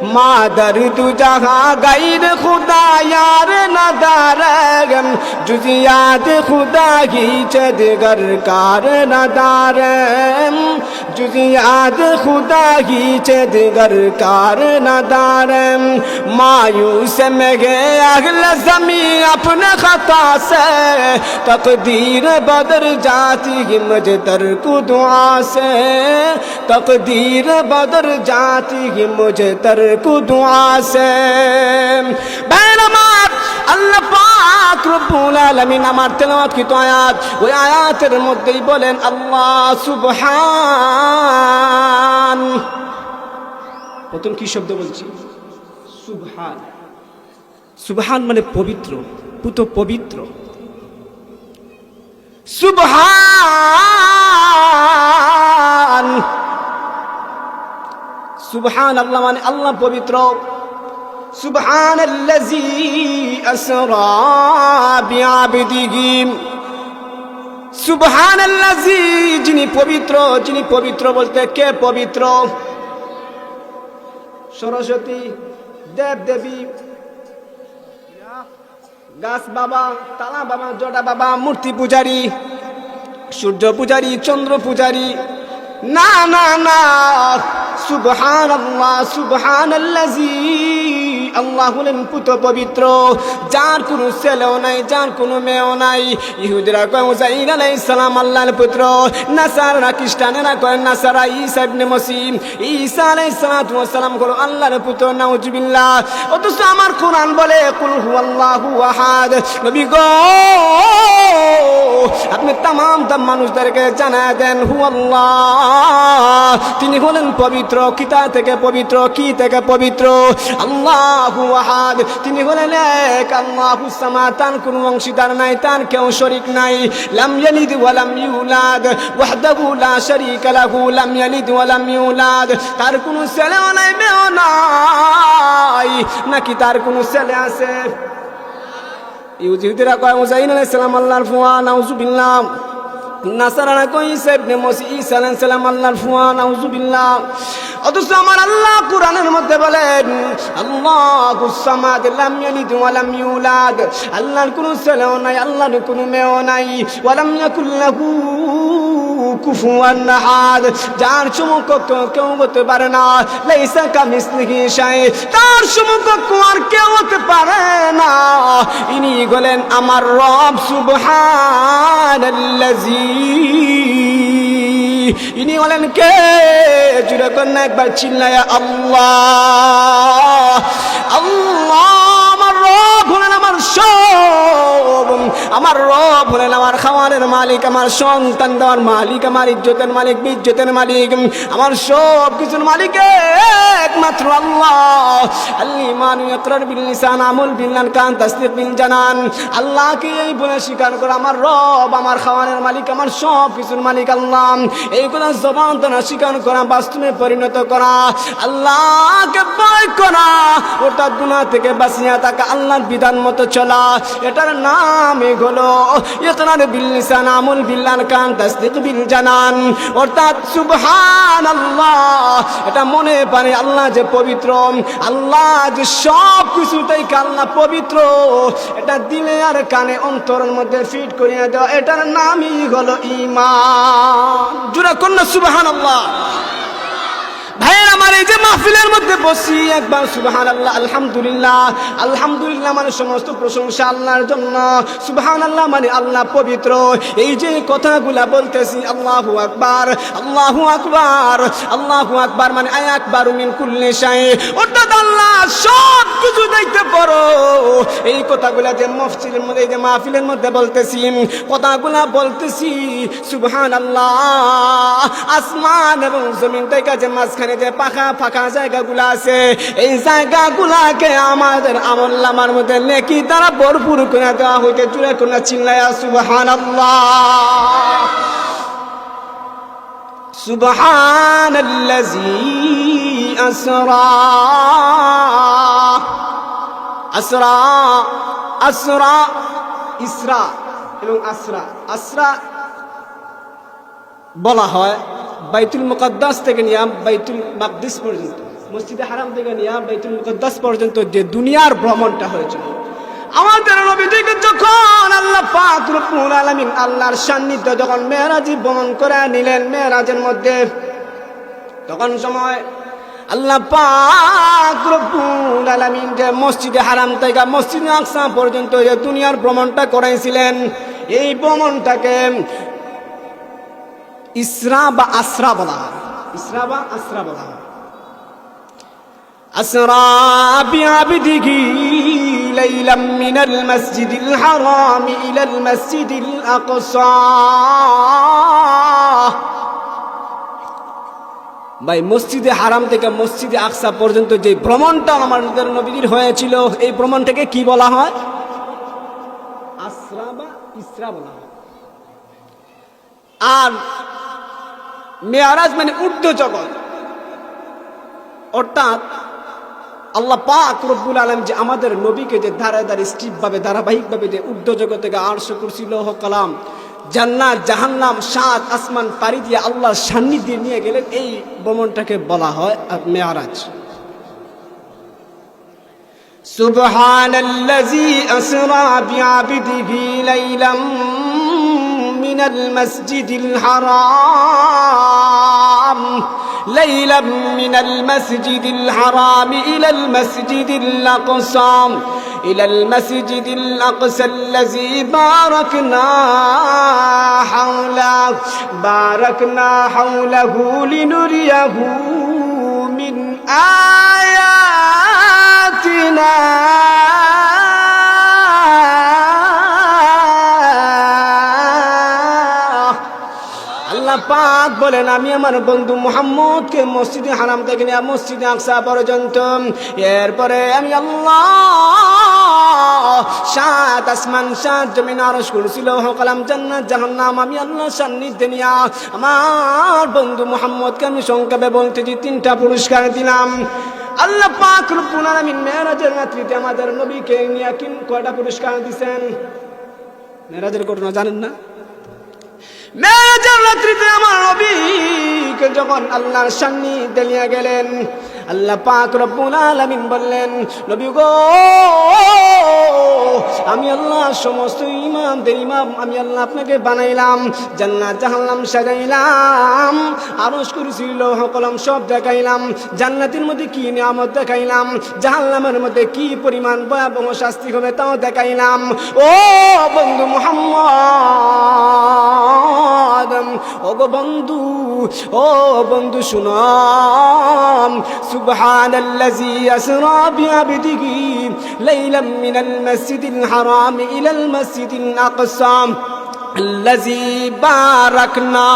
मादर तू जहाँ गैर खुदा यार न दारम जुजियात खुदा की चदगर कार न दारम जुजियात खुदा की चदगर कार न दारम मायूस में गए अगल जमी अपने खता से तकदीर बदल जाती है मुझे तरकु दुआ से तकदीर बदल जाती है मुझे तरकु दुआ से बैनमात अल्लाह पाक रब्बुल आलामीन আমার তেলাওয়াত কৃত আয়াত ওই আয়াতের মধ্যেই বলেন আল্লাহ সুবহান প্রথম কি শব্দ বলছি সুবহান সুবহান মানে পবিত্র পুত পবিত্র সুবহান সুবহান আল্লাহ মানে আল্লাহ পবিত্র সুবহানাল্লাযী আসরা বিআবদিহি সুবহানাল্লাযী যিনি পবিত্র বলতে কে পবিত্র সরস্বতী দেব দেবী গাছ বাবা তালা বাবা জটা বাবা মূর্তি পূজারী সূর্য পূজারী চন্দ্র পূজারী না না না সুবহানাল্লাহ সুবহানাল্লাযী আল্লাহ হলেন পুত পবিত্র যার কোনো ছেলেও নাই যার কোনো মেয়েও নাই ইহুদিরা কয় উযাইর আলাইহিস সালাম আল্লাহর পুত্র নাসারা খ্রিস্টানেরা কয় নাসারা ঈসা ইবনে মসিহ ঈসা আলাইহিস সালাতু ওয়াস সালাম হলো আল্লাহর পুত্র নাউজুবিল্লাহ অথচ আমার কোরআন বলে কুল হুয়াল্লাহু আহাদ নবী গো আপনি तमाम মানুষদেরকে জানায় দেন হুয়াল্লাহ তিনি হলেন পবিত্র কিতা থেকে পবিত্র কি থেকে পবিত্র আল্লাহু আহাদ তিনি হলেন এক আল্লাহুস সামাদ তার কোনো অংশীদার নাই তার কেউ শরীক নাই লাম ইয়ালিদ ওয়া লাম ইউলাদ ওয়াহদাহু লা শারীকা লাহু লাম ইয়ালিদ ওয়া লাম ইউলাদ তার কোনো ছেলে নাই মেয়ে নাই নাকি তার কোনো ছেলে আছে ইহুদিরা কয় উযাইর আলাইহিস সালাম আল্লাহর ফুয়া নাউজুবিল্লাহ নাসারারা কয় ঈসা ইবনে মসিহ ঈসা আলাইহিস সালাম আল্লাহর ফুয়া নাউজুবিল্লাহ অথচ আমার আল্লাহ কোরআনের মধ্যে বলেন আল্লাহুস সামাদ লাম ইয়ালিদ ওয়া লাম ইউলাদ আল্লাহর কোনো ছেলেও নাই আল্লাহর কোনো মেয়েও নাই ওয়া লাম ইয়াকুল লাহু কুফুয়ান আহাদ যার সমকক্ষ কেউ হতে পারে না লাইসা কামিসলিহি শাই তার সমকক্ষ আর কেউ হতে পারে না ইনি বলেন আমার রব সুবহানাল্লাযী ইনি হলেন কে জুড়ে কন্যা একবার চিল্লায়া আল্লাহ আল্লাহ আমার রব হলেন আমার সব আমার রব হলেন আমার খাওয়ারের মালিক আমার সন্তান দেওয়ার মালিক আমার ইজ্জতের মালিক বিজ্জতের মালিক আমার সব কিছুর মালিক একমাত্র আল্লাহ আল ঈমান ইয়াকরার বিল লিসান আমল বিল কান তাসদীক বিল জানান আল্লাহকে এই বলে স্বীকার করা আমার রব আমার খাওয়ারের মালিক আমার সব কিছুর মালিক আল্লাহ এইগুলো জবান দ্বারা স্বীকার করা বাস্তবে পরিণত করা আল্লাহকে ভয় করা ওটা গুনাহ থেকে বাঁচিয়া থাকা আল্লাহর বিধান মতো চলা এটার নামই হলো ইকরার বিল লিসান আমল বিল কান তাসদীক বিল জানান অর্থাৎ সুবহানাল্লাহ এটা মনে পারে আল্লাহ যে পবিত্র আল্লাহ যে সব কিছু থেকে আল্লাহ পবিত্র এটা দিলে আর কানে অন্তরের মধ্যে ফিট করিয়া দেওয়া এটার নামই হলো ঈমান জোরে কন্যা সুবহানাল্লাহ ভাইয়ের আমার এই যে মাহফিলের মধ্যে বসি একবার সুবহানাল্লাহ আলহামদুলিল্লাহ আলহামদুলিল্লাহ মানে সমস্ত প্রশংসা আল্লাহর জন্য সুবহানাল্লাহ মানে আল্লাহ পবিত্র এই যে কথাগুলা বলতেছি আল্লাহু আকবার আল্লাহু আকবার আল্লাহু আকবার মানে আকবারু মিন কুল্লি শাই অর্থাৎ আল্লাহ সব কিছু দেখতে পারো এই কথাগুলা যে মফসিলের মধ্যে এই যে মাহফিলের মধ্যে বলতেছি কথাগুলা বলতেছি সুবহানাল্লাহ আসমান এবং জমিন থেকে যে মাঝখানে যে পাখা ফাঁকা জায়গাগুলো আছে এই জায়গাগুলাকে আমাদের আমলনামার মধ্যে নেকি দ্বারা ভরপুর করে দেওয়া হইতে জুড়ে কোনা চিল্লায়া সুবহানাল্লাহ সুবহানাল্লাযী আসরা আসরা আসরা ইসরা এবং আসরা আসরা বলা হয় বাইতুল মুকাদ্দাস থেকে নিয়ে বাইতুল মাকদিস পর্যন্ত মসজিদে হারাম থেকে নিয়ে বাইতুল মুকদ্দাস পর্যন্ত যে দুনিয়ার ভ্রমণটা হয়েছিল, আমাদের নবীজিকে যখন আল্লাহ পাক রব্বুল আলামিন আল্লাহর সান্নিধ্য যখন মেরাজি ভ্রমণ করে নিলেন, মেরাজের মধ্যে তখন সময় আল্লাহ পাক রব্বুল আলামিন যে মসজিদে হারাম থেকে মসজিদে আকসা পর্যন্ত যে দুনিয়ার ভ্রমণটা করাইছিলেন, এই ভ্রমণটাকে ইসরা বা আসরা বলা হয়। ইসরা বা আসরা বলা হয়। আসরা বিআবদিহি লাইলাম মিনাল মাসজিদিল হারাম ইলাল মাসজিদিল আকসা। ভাই মসজিদে হারাম থেকে মসজিদে আকসা পর্যন্ত যে ভ্রমণটা আমাদের নবীর হয়েছিল, এই ভ্রমণটাকে কি বলা হয়? আসরা বা ইসরা বলা হয়। আর মেয়ারাজ মানে ঊর্ধ্ব জগৎ, অর্থাৎ আল্লাহ পাক রব্বুল আলামিন যে আমাদের নবীকে যে ধারে ধারে স্ট্রিপভাবে ধারাবাহিকভাবে যে ঊর্ধ্ব জগৎ থেকে আরশ কুরসি লৌহ কালাম জান্নাত জাহান্নাম 7 আসমান পাড়ি দিয়ে আল্লাহর সান্নিধ্যে নিয়ে গেলেন, এই ভ্রমণটাকে বলা হয় মেয়ারাজ। সুবহানাল্লাযী আসরা বিআবদিহি লাইলাম মিনাল মাসজিদিল হারাম ليلا من المسجد الحرام إلى المسجد الأقصى إلى المسجد الأقصى الذي باركنا حوله لنريه من آياتنا পাক বলেন আমি আমার বন্ধু মুহাম্মদকে মসজিদে হারাম থেকে নিয়ে মসজিদে আকসা পর্যন্ত, এরপরে আমি আল্লাহ 7 আসমান 7 জমিন আরশ কুরসি লৌহ কালাম জান্নাত জাহান্নাম আমি আল্লাহ সান্নিধ্যে নিয়ে আমার বন্ধু মুহাম্মদকে আমি সংক্ষেপে বলতেছি 3টা পুরস্কার দিলাম। আল্লাহ পাক রব্বুল আলামিন মেরাজের রাত্রিতে আমাদের নবীকে নিয়ে কয়টা পুরস্কার দিবেন? মেরাজের ঘটনা জানেন না? মেরাজের রাত্রিতে আমার নবীকে যখন আল্লাহর সান্নিধ্যে নিয়ে গেলেন, আল্লাহ পাক রব্বুল আলামিন বললেন, নবী গো আমি আল্লাহ সমস্ত ইমামদের ইমাম আমি আল্লাহ আপনাকে বানাইলাম, জান্নাত জাহান্নাম সাজাইলাম, আরশ কুরসি লৌহ কলম সব দেখাইলাম, জান্নাতের মধ্যে কি নিয়ামত দেখাইলাম, জাহান্নামের মধ্যে কি পরিমাণ ভয়াবহ শাস্তি হবে তাও দেখাইলাম। ও বন্ধু মুহাম্মদ, ও গো বন্ধু, ও বন্ধু শুনো, সুবহানাল্লাযী আসরা বিআবদিহি লাইলাম মিনাল মাসজিদিল হারাম ইলাল মাসজিদিল আকসা আল্লাযী বারাকনা